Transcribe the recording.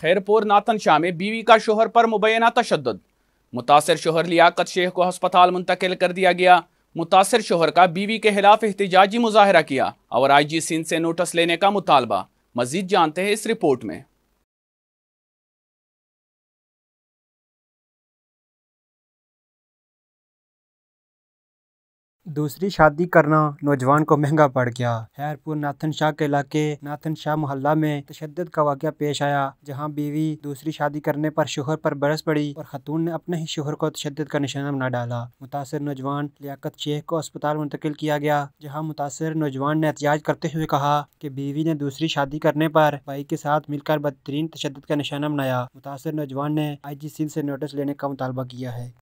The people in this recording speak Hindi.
खैरपुर नाथन शाह में बीवी का शोहर पर मुबैना तशद्दुद। मुतासिर शोहर लियाकत शेख को अस्पताल मुंतकिल कर दिया गया। मुतासिर शोहर का बीवी के खिलाफ एहतजाजी मुजाहरा किया और IG सिंध से नोटिस लेने का मुतालबा। मजीद जानते हैं इस रिपोर्ट में। दूसरी शादी करना नौजवान को महंगा पड़ गया। खैरपुर नाथन शाह के इलाके नाथन शाह मोहल्ला में तशद्दुद का वाक़या पेश आया, जहां बीवी दूसरी शादी करने पर शोहर पर बरस पड़ी और खातून ने अपने ही शोहर को तशद्दुद का निशाना बना डाला। मुतासिर नौजवान लियाकत शेख को अस्पताल मुंतकिल किया गया, जहाँ मुतासिर नौजवान ने एहतजाज करते हुए कहा कि बीवी ने दूसरी शादी करने पर भाई के साथ मिलकर बदतरीन तशद्दुद का निशाना बनाया। मुतासिर नौजवान ने IG सिंध से नोटिस लेने का मुतालबा किया है।